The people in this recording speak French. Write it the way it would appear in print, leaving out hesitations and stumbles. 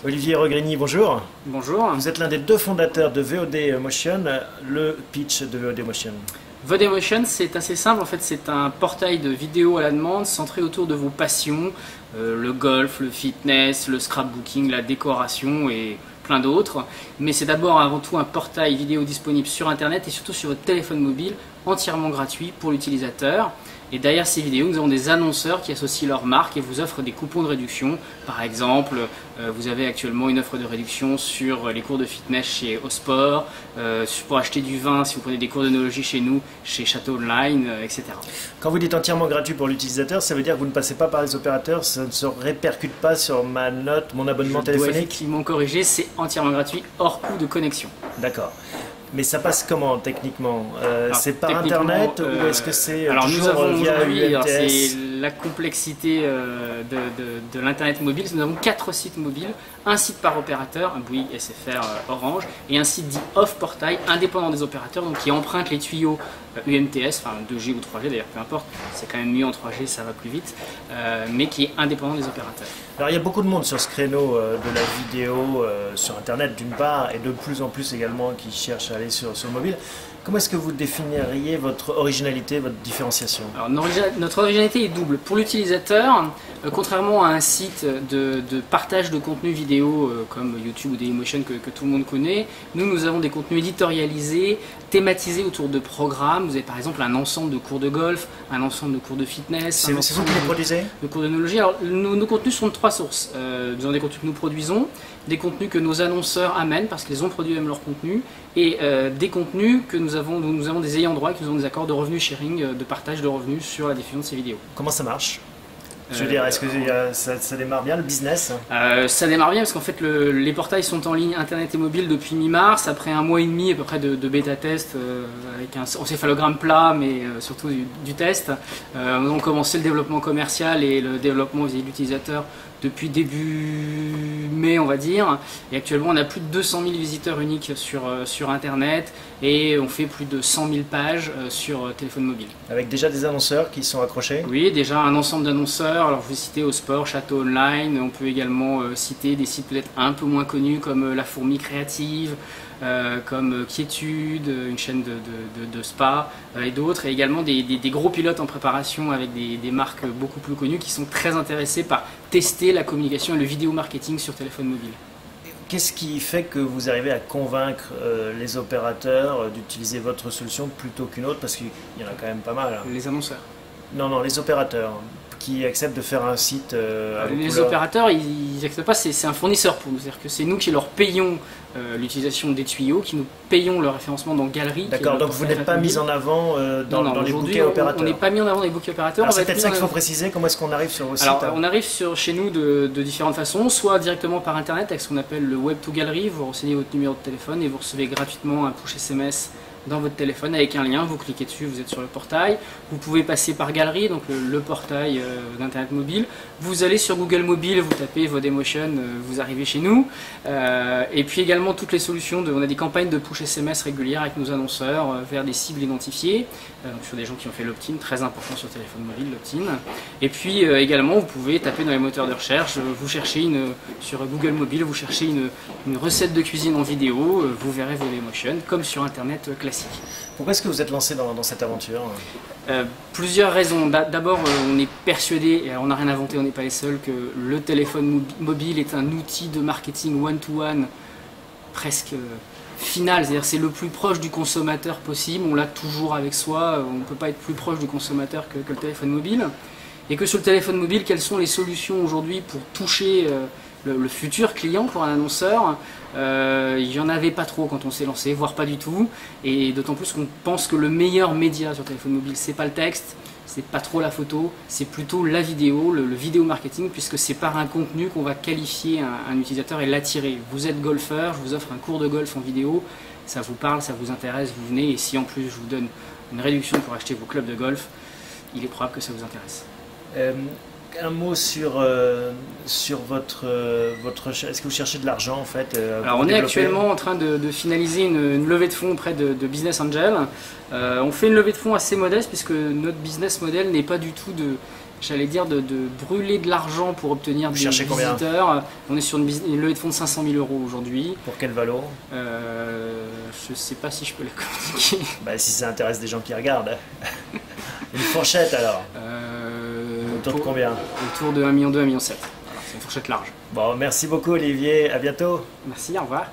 Olivier Regrigny, bonjour. Bonjour. Vous êtes l'un des deux fondateurs de VOD Motion. Le pitch de VOD Motion. VOD Motion, c'est assez simple. En fait, c'est un portail de vidéos à la demande centré autour de vos passions, le golf, le fitness, le scrapbooking, la décoration et plein d'autres. Mais c'est d'abord avant tout un portail vidéo disponible sur Internet et surtout sur votre téléphone mobile, entièrement gratuit pour l'utilisateur. Et derrière ces vidéos, nous avons des annonceurs qui associent leur marque et vous offrent des coupons de réduction. Par exemple, vous avez actuellement une offre de réduction sur les cours de fitness chez Osport, pour acheter du vin si vous prenez des cours d'œnologie chez nous, chez Château Online, etc. Quand vous dites entièrement gratuit pour l'utilisateur, ça veut dire que vous ne passez pas par les opérateurs, ça ne se répercute pas sur ma note, mon abonnement Je dois téléphonique? effectivement corriger, c'est entièrement gratuit, hors coût de connexion. D'accord. Mais ça passe comment techniquement? C'est par Techniquement, Internet ou est-ce que c'est alors nous toujours avons via aujourd'hui, UMTS? c'est la complexité de l'Internet mobile. Nous avons 4 sites mobiles, un site par opérateur, un Bouygues, SFR, Orange, et un site dit off portail, indépendant des opérateurs, donc qui emprunte les tuyaux UMTS, enfin 2G ou 3G d'ailleurs, peu importe, c'est quand même mieux en 3G, ça va plus vite, mais qui est indépendant des opérateurs. Alors il y a beaucoup de monde sur ce créneau de la vidéo sur Internet d'une part et de plus en plus également qui cherchent à aller sur le mobile. Comment est-ce que vous définiriez votre originalité, votre différenciation? Alors, notre originalité est double. Pour l'utilisateur, contrairement à un site de partage de contenu vidéo comme YouTube ou Dailymotion que tout le monde connaît, nous avons des contenus éditorialisés, thématisés autour de programmes. Vous avez par exemple un ensemble de cours de golf, un ensemble de cours de fitness, C'est vous qui les produisez? de cours d'œnologie. Alors nos contenus sont de 3 sources. Nous avons des contenus que nous produisons, des contenus que nos annonceurs amènent parce qu'ils ont produit même leur contenu, et des contenus que nous avons des ayants droit qui nous ont des accords de revenus sharing, de partage de revenus sur la diffusion de ces vidéos. Comment ça marche? Je veux dire, est-ce que ça démarre bien le business? Ça démarre bien parce qu'en fait les portails sont en ligne internet et mobile depuis mi-mars, après un mois et demi à peu près de bêta-test avec un encéphalogramme plat mais surtout du test. Nous avons commencé le développement commercial et le développement vis-à-vis de l'utilisateur depuis début mai on va dire, et actuellement on a plus de 200 000 visiteurs uniques sur internet et on fait plus de 100 000 pages sur téléphone mobile. Avec déjà des annonceurs qui sont accrochés? Oui, déjà un ensemble d'annonceurs. Alors vous citez Osport, Château Online, on peut également citer des sites peut-être un peu moins connus comme La Fourmi Créative, comme Quiétude, une chaîne de spa et d'autres, et également des gros pilotes en préparation avec des marques beaucoup plus connues qui sont très intéressées par tester la communication et le vidéo marketing sur téléphone mobile. Qu'est-ce qui fait que vous arrivez à convaincre les opérateurs d'utiliser votre solution plutôt qu'une autre? Parce qu'il y en a quand même pas mal. Les annonceurs. Non, les opérateurs qui acceptent de faire un site à vos Les couleurs. opérateurs, ils n'acceptent pas, c'est un fournisseur pour nous. C'est-à-dire que c'est nous qui leur payons l'utilisation des tuyaux, qui nous payons le référencement dans Galerie. D'accord, donc vous n'êtes pas mis en avant dans les bouquets opérateurs. On n'est pas mis en avant dans les bouquets opérateurs. Alors c'est peut-être ça qu'il faut préciser, comment est-ce qu'on arrive sur vos sites? Alors on arrive chez nous de différentes façons, soit directement par internet avec ce qu'on appelle le Web to Gallery, vous renseignez votre numéro de téléphone et vous recevez gratuitement un push SMS dans votre téléphone avec un lien, vous cliquez dessus, vous êtes sur le portail. Vous pouvez passer par Galerie, donc le portail d'internet mobile. Vous allez sur Google Mobile, vous tapez VOD Motion, vous arrivez chez nous. Et puis également toutes les solutions, on a des campagnes de push SMS régulières avec nos annonceurs vers des cibles identifiées, donc sur des gens qui ont fait l'opt-in, très important sur téléphone mobile, l'opt-in. Et puis également vous pouvez taper dans les moteurs de recherche, vous cherchez sur Google Mobile, vous cherchez une recette de cuisine en vidéo, vous verrez VOD Motion, comme sur internet classique. Pourquoi est-ce que vous êtes lancé dans cette aventure? Plusieurs raisons. D'abord, on est persuadé, et on n'a rien inventé, on n'est pas les seuls, que le téléphone mobile est un outil de marketing one-to-one presque final, c'est-à-dire c'est le plus proche du consommateur possible, on l'a toujours avec soi, on ne peut pas être plus proche du consommateur que le téléphone mobile. Et que sur le téléphone mobile, quelles sont les solutions aujourd'hui pour toucher le futur client pour un annonceur? Il n'y en avait pas trop quand on s'est lancé, voire pas du tout, et d'autant plus qu'on pense que le meilleur média sur téléphone mobile, c'est pas le texte, c'est pas trop la photo, c'est plutôt la vidéo, le vidéo marketing, puisque c'est par un contenu qu'on va qualifier un utilisateur et l'attirer. Vous êtes golfeur, je vous offre un cours de golf en vidéo, ça vous parle, ça vous intéresse, vous venez, et si en plus je vous donne une réduction pour acheter vos clubs de golf, il est probable que ça vous intéresse. Un mot sur votre est-ce que vous cherchez de l'argent en fait? Alors on est actuellement en train de finaliser une levée de fonds auprès de Business Angel. On fait une levée de fonds assez modeste puisque notre business model n'est pas du tout j'allais dire, de brûler de l'argent pour obtenir des visiteurs. On est sur une levée de fonds de 500 000 € aujourd'hui. Pour quel valo? Je sais pas si je peux la communiquer. Bah, si ça intéresse des gens qui regardent. Une fourchette alors? Autour de combien? Autour de 1,2 million, 1,7 million. Voilà, c'est une fourchette large. Bon, merci beaucoup Olivier, à bientôt. Merci, au revoir.